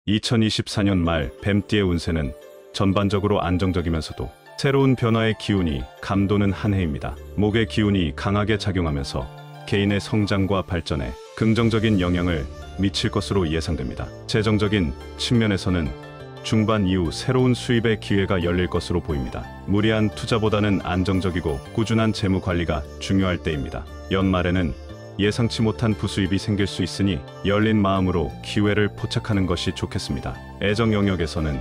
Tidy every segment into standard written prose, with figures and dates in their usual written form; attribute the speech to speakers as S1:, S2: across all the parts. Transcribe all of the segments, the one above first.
S1: 2024년 말 뱀띠의 운세는 전반적으로 안정적이면서도 새로운 변화의 기운이 감도는 한 해입니다. 목의 기운이 강하게 작용하면서 개인의 성장과 발전에 긍정적인 영향을 미칠 것으로 예상됩니다. 재정적인 측면에서는 중반 이후 새로운 수입의 기회가 열릴 것으로 보입니다. 무리한 투자보다는 안정적이고 꾸준한 재무 관리가 중요할 때입니다. 연말에는 예상치 못한 부수입이 생길 수 있으니 열린 마음으로 기회를 포착하는 것이 좋겠습니다. 애정 영역에서는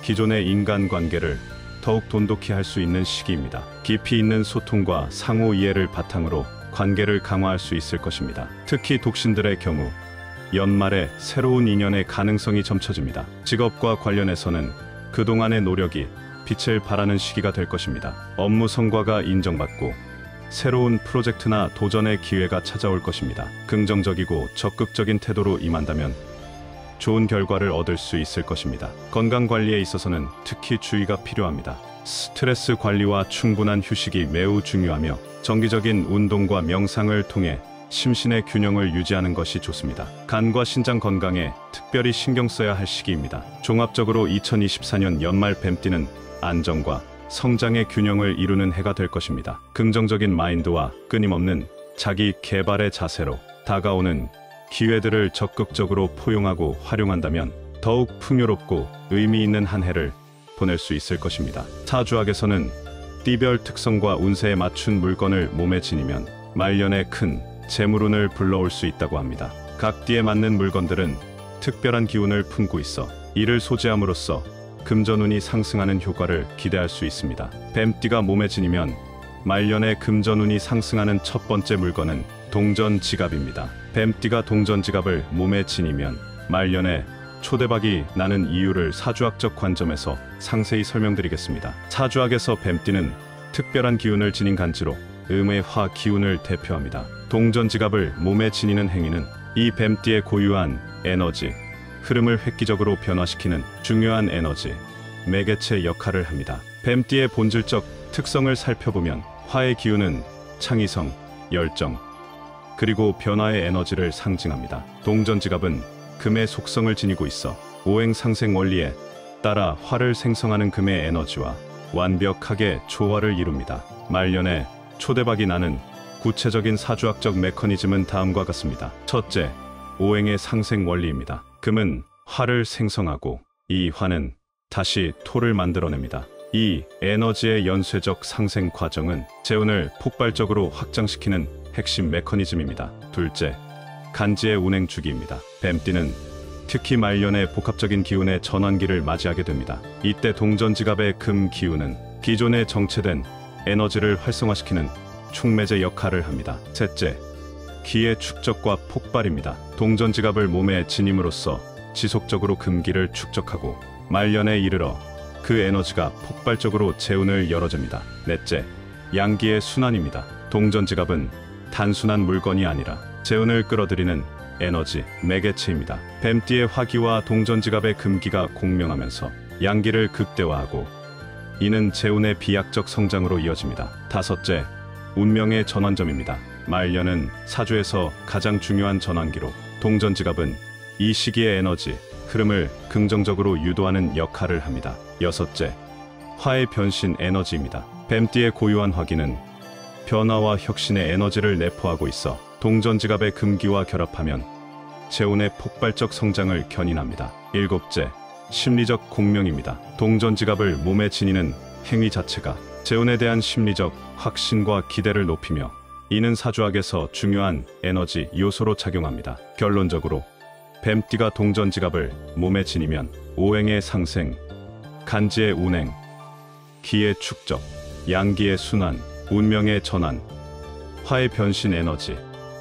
S1: 기존의 인간관계를 더욱 돈독히 할 수 있는 시기입니다. 깊이 있는 소통과 상호 이해를 바탕으로 관계를 강화할 수 있을 것입니다. 특히 독신들의 경우 연말에 새로운 인연의 가능성이 점쳐집니다. 직업과 관련해서는 그동안의 노력이 빛을 발하는 시기가 될 것입니다. 업무 성과가 인정받고 새로운 프로젝트나 도전의 기회가 찾아올 것입니다. 긍정적이고 적극적인 태도로 임한다면 좋은 결과를 얻을 수 있을 것입니다. 건강 관리에 있어서는 특히 주의가 필요합니다. 스트레스 관리와 충분한 휴식이 매우 중요하며 정기적인 운동과 명상을 통해 심신의 균형을 유지하는 것이 좋습니다. 간과 신장 건강에 특별히 신경 써야 할 시기입니다. 종합적으로 2024년 연말 뱀띠는 안정과 성장의 균형을 이루는 해가 될 것입니다. 긍정적인 마인드와 끊임없는 자기 개발의 자세로 다가오는 기회들을 적극적으로 포용하고 활용한다면 더욱 풍요롭고 의미 있는 한 해를 보낼 수 있을 것입니다. 사주학에서는 띠별 특성과 운세에 맞춘 물건을 몸에 지니면 말년에 큰 재물운을 불러올 수 있다고 합니다. 각 띠에 맞는 물건들은 특별한 기운을 품고 있어 이를 소지함으로써 금전운이 상승하는 효과를 기대할 수 있습니다. 뱀띠가 몸에 지니면 말년에 금전운이 상승하는 첫 번째 물건은 동전지갑입니다. 뱀띠가 동전지갑을 몸에 지니면 말년에 초대박이 나는 이유를 사주학적 관점에서 상세히 설명드리겠습니다. 사주학에서 뱀띠는 특별한 기운을 지닌 간지로 음의 화 기운을 대표합니다. 동전지갑을 몸에 지니는 행위는 이 뱀띠의 고유한 에너지, 흐름을 획기적으로 변화시키는 중요한 에너지, 매개체 역할을 합니다. 뱀띠의 본질적 특성을 살펴보면 화의 기운은 창의성, 열정, 그리고 변화의 에너지를 상징합니다. 동전지갑은 금의 속성을 지니고 있어 오행상생 원리에 따라 화를 생성하는 금의 에너지와 완벽하게 조화를 이룹니다. 말년에 초대박이 나는 구체적인 사주학적 메커니즘은 다음과 같습니다. 첫째, 오행의 상생 원리입니다. 금은 화를 생성하고 이 화는 다시 토를 만들어냅니다. 이 에너지의 연쇄적 상생 과정은 재운을 폭발적으로 확장시키는 핵심 메커니즘입니다. 둘째, 간지의 운행 주기입니다. 뱀띠는 특히 말년에 복합적인 기운의 전환기를 맞이하게 됩니다. 이때 동전지갑의 금 기운은 기존에 정체된 에너지를 활성화시키는 촉매제 역할을 합니다. 셋째, 기의 축적과 폭발입니다. 동전지갑을 몸에 지님으로써 지속적으로 금기를 축적하고 말년에 이르러 그 에너지가 폭발적으로 재운을 열어줍니다. 넷째, 양기의 순환입니다. 동전지갑은 단순한 물건이 아니라 재운을 끌어들이는 에너지, 매개체입니다. 뱀띠의 화기와 동전지갑의 금기가 공명하면서 양기를 극대화하고 이는 재운의 비약적 성장으로 이어집니다. 다섯째, 운명의 전환점입니다. 말년은 사주에서 가장 중요한 전환기로 동전지갑은 이 시기의 에너지, 흐름을 긍정적으로 유도하는 역할을 합니다. 여섯째, 화의 변신 에너지입니다. 뱀띠의 고유한 화기는 변화와 혁신의 에너지를 내포하고 있어 동전지갑의 금기와 결합하면 재운의 폭발적 성장을 견인합니다. 일곱째, 심리적 공명입니다. 동전지갑을 몸에 지니는 행위 자체가 재운에 대한 심리적 확신과 기대를 높이며 이는 사주학에서 중요한 에너지 요소로 작용합니다. 결론적으로 뱀띠가 동전지갑을 몸에 지니면 오행의 상생, 간지의 운행, 기의 축적, 양기의 순환, 운명의 전환, 화의 변신 에너지,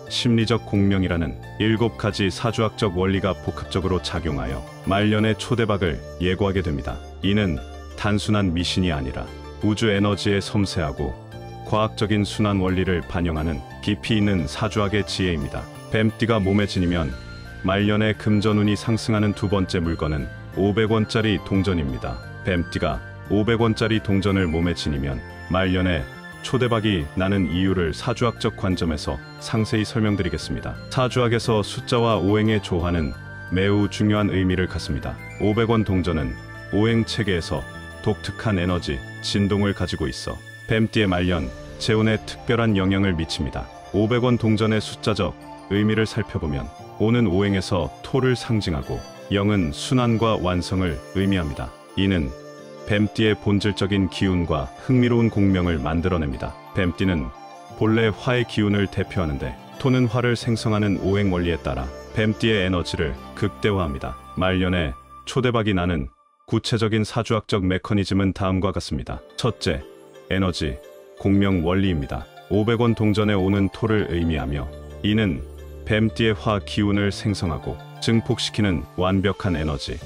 S1: 심리적 공명이라는 7가지 사주학적 원리가 복합적으로 작용하여 말년의 초대박을 예고하게 됩니다. 이는 단순한 미신이 아니라 우주 에너지의 섬세하고 과학적인 순환 원리를 반영하는 깊이 있는 사주학의 지혜입니다. 뱀띠가 몸에 지니면 말년에 금전운이 상승하는 두 번째 물건은 500원짜리 동전입니다. 뱀띠가 500원짜리 동전을 몸에 지니면 말년에 초대박이 나는 이유를 사주학적 관점에서 상세히 설명드리겠습니다. 사주학에서 숫자와 오행의 조화는 매우 중요한 의미를 갖습니다. 500원 동전은 오행 체계에서 독특한 에너지, 진동을 가지고 있어 뱀띠의 말년, 재운에 특별한 영향을 미칩니다. 500원 동전의 숫자적 의미를 살펴보면 5는 오행에서 토를 상징하고 0은 순환과 완성을 의미합니다. 이는 뱀띠의 본질적인 기운과 흥미로운 공명을 만들어냅니다. 뱀띠는 본래 화의 기운을 대표하는데 토는 화를 생성하는 오행 원리에 따라 뱀띠의 에너지를 극대화합니다. 말년에 초대박이 나는 구체적인 사주학적 메커니즘은 다음과 같습니다. 첫째, 에너지, 공명 원리입니다. 500원 동전에 오는 토를 의미하며 이는 뱀띠의 화 기운을 생성하고 증폭시키는 완벽한 에너지,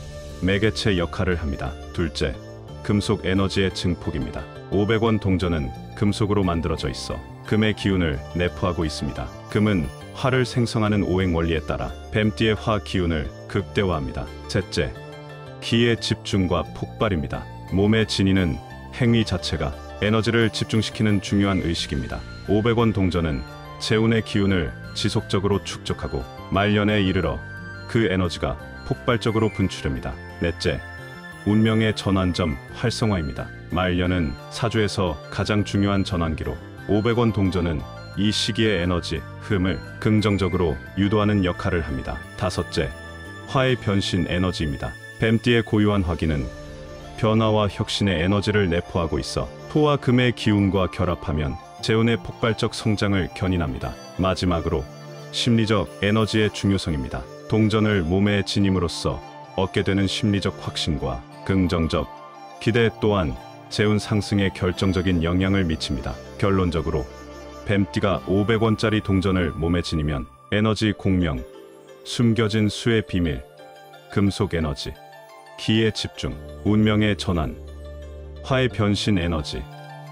S1: 매개체 역할을 합니다. 둘째, 금속 에너지의 증폭입니다. 500원 동전은 금속으로 만들어져 있어 금의 기운을 내포하고 있습니다. 금은 화를 생성하는 오행 원리에 따라 뱀띠의 화 기운을 극대화합니다. 셋째, 기의 집중과 폭발입니다. 몸의 진위는 행위 자체가 에너지를 집중시키는 중요한 의식입니다. 500원 동전은 재운의 기운을 지속적으로 축적하고 말년에 이르러 그 에너지가 폭발적으로 분출됩니다. 넷째, 운명의 전환점 활성화입니다. 말년은 사주에서 가장 중요한 전환기로 500원 동전은 이 시기의 에너지, 흐름을 긍정적으로 유도하는 역할을 합니다. 다섯째, 화의 변신 에너지입니다. 뱀띠의 고유한 화기는 변화와 혁신의 에너지를 내포하고 있어 토와 금의 기운과 결합하면 재운의 폭발적 성장을 견인합니다. 마지막으로 심리적 에너지의 중요성입니다. 동전을 몸에 지님으로써 얻게 되는 심리적 확신과 긍정적 기대 또한 재운 상승에 결정적인 영향을 미칩니다. 결론적으로 뱀띠가 500원짜리 동전을 몸에 지니면 에너지 공명, 숨겨진 수의 비밀, 금속 에너지, 기의 집중, 운명의 전환, 화의 변신 에너지,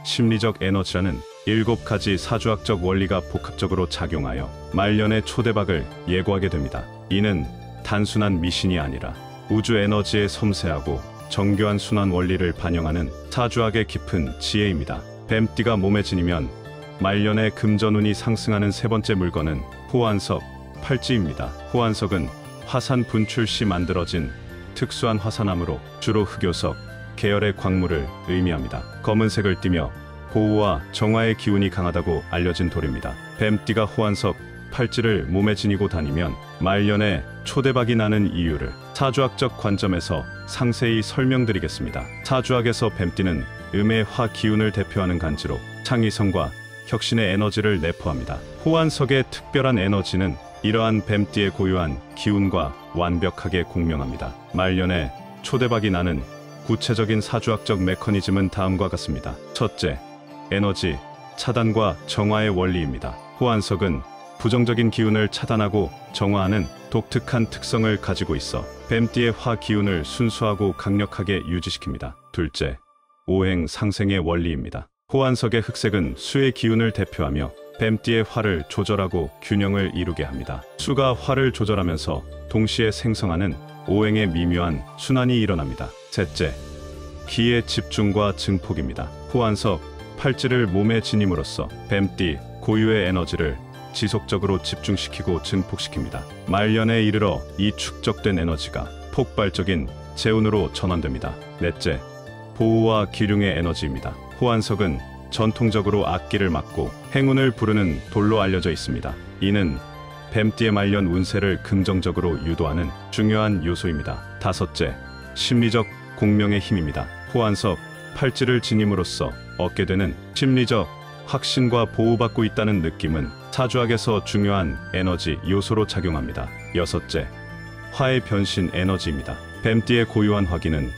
S1: 심리적 에너지라는 7가지 사주학적 원리가 복합적으로 작용하여 말년의 초대박을 예고하게 됩니다. 이는 단순한 미신이 아니라 우주 에너지의 섬세하고 정교한 순환 원리를 반영하는 사주학의 깊은 지혜입니다. 뱀띠가 몸에 지니면 말년의 금전운이 상승하는 세 번째 물건은 호환석, 팔찌입니다. 호환석은 화산 분출 시 만들어진 특수한 화산암으로 주로 흑요석 계열의 광물을 의미합니다. 검은색을 띠며 보호와 정화의 기운이 강하다고 알려진 돌입니다. 뱀띠가 호환석, 팔찌를 몸에 지니고 다니면 말년에 초대박이 나는 이유를 사주학적 관점에서 상세히 설명드리겠습니다. 사주학에서 뱀띠는 음의 화 기운을 대표하는 간지로 창의성과 혁신의 에너지를 내포합니다. 호환석의 특별한 에너지는 이러한 뱀띠의 고유한 기운과 완벽하게 공명합니다. 말년에 초대박이 나는 구체적인 사주학적 메커니즘은 다음과 같습니다. 첫째, 에너지 차단과 정화의 원리입니다. 호환석은 부정적인 기운을 차단하고 정화하는 독특한 특성을 가지고 있어 뱀띠의 화 기운을 순수하고 강력하게 유지시킵니다. 둘째, 오행 상생의 원리입니다. 호환석의 흑색은 수의 기운을 대표하며 뱀띠의 화를 조절하고 균형을 이루게 합니다. 수가 화를 조절하면서 동시에 생성하는 오행의 미묘한 순환이 일어납니다. 셋째, 기의 집중과 증폭입니다. 호환석, 팔찌를 몸에 지님으로써 뱀띠 고유의 에너지를 지속적으로 집중시키고 증폭시킵니다. 말년에 이르러 이 축적된 에너지가 폭발적인 재운으로 전환됩니다. 넷째, 보호와 기륭의 에너지입니다. 호환석은 전통적으로 악기를 막고 행운을 부르는 돌로 알려져 있습니다. 이는 뱀띠의 말년 운세를 긍정적으로 유도하는 중요한 요소입니다. 다섯째, 심리적 공명의 힘입니다. 호환석, 팔찌를 지님으로써 얻게 되는 심리적 확신과 보호받고 있다는 느낌은 사주학에서 중요한 에너지 요소로 작용합니다. 여섯째, 화의 변신 에너지입니다. 뱀띠의 고유한 화기는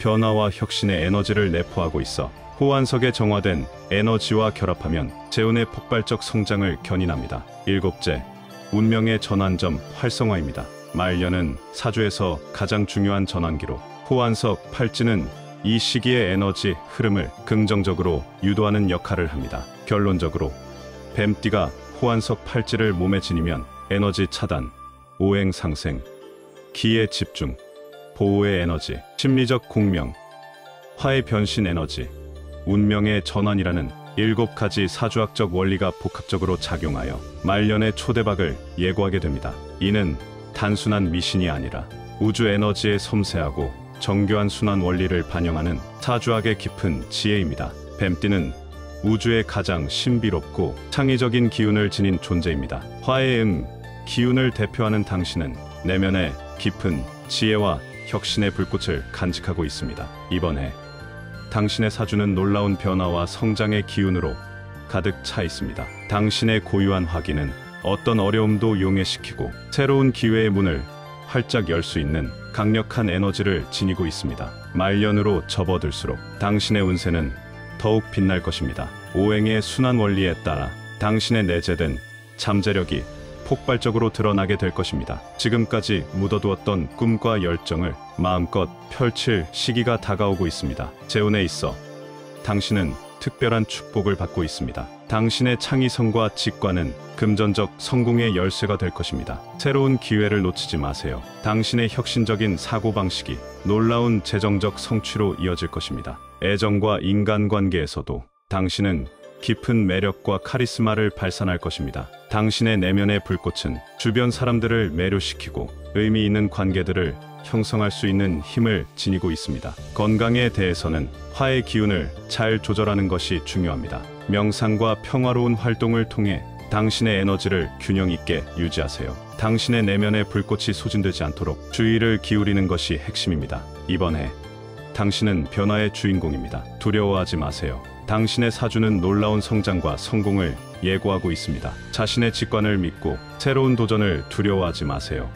S1: 변화와 혁신의 에너지를 내포하고 있어 호환석에 정화된 에너지와 결합하면 재운의 폭발적 성장을 견인합니다. 일곱째, 운명의 전환점 활성화입니다. 말년은 사주에서 가장 중요한 전환기로 호환석, 팔찌는 이 시기의 에너지 흐름을 긍정적으로 유도하는 역할을 합니다. 결론적으로 뱀띠가 호환석 팔찌를 몸에 지니면 에너지 차단, 오행 상생, 기의 집중, 보호의 에너지, 심리적 공명, 화의 변신 에너지, 운명의 전환이라는 7가지 사주학적 원리가 복합적으로 작용하여 말년의 초대박을 예고하게 됩니다. 이는 단순한 미신이 아니라 우주 에너지의 섬세하고 정교한 순환 원리를 반영하는 사주학의 깊은 지혜입니다. 뱀띠는 우주의 가장 신비롭고 창의적인 기운을 지닌 존재입니다. 화의 기운을 대표하는 당신은 내면의 깊은 지혜와 혁신의 불꽃을 간직하고 있습니다. 이번에 당신의 사주는 놀라운 변화와 성장의 기운으로 가득 차 있습니다. 당신의 고유한 화기는 어떤 어려움도 용해시키고 새로운 기회의 문을 활짝 열 수 있는 강력한 에너지를 지니고 있습니다. 말년으로 접어들수록 당신의 운세는 더욱 빛날 것입니다. 오행의 순환 원리에 따라 당신의 내재된 잠재력이 폭발적으로 드러나게 될 것입니다. 지금까지 묻어두었던 꿈과 열정을 마음껏 펼칠 시기가 다가오고 있습니다. 재혼에 있어 당신은 특별한 축복을 받고 있습니다. 당신의 창의성과 직관은 금전적 성공의 열쇠가 될 것입니다. 새로운 기회를 놓치지 마세요. 당신의 혁신적인 사고방식이 놀라운 재정적 성취로 이어질 것입니다. 애정과 인간관계에서도 당신은 깊은 매력과 카리스마를 발산할 것입니다. 당신의 내면의 불꽃은 주변 사람들을 매료시키고 의미 있는 관계들을 형성할 수 있는 힘을 지니고 있습니다. 건강에 대해서는 화의 기운을 잘 조절하는 것이 중요합니다. 명상과 평화로운 활동을 통해 당신의 에너지를 균형 있게 유지하세요. 당신의 내면의 불꽃이 소진되지 않도록 주의를 기울이는 것이 핵심입니다. 이번에 당신은 변화의 주인공입니다. 두려워하지 마세요. 당신의 사주는 놀라운 성장과 성공을 예고하고 있습니다. 자신의 직관을 믿고 새로운 도전을 두려워하지 마세요.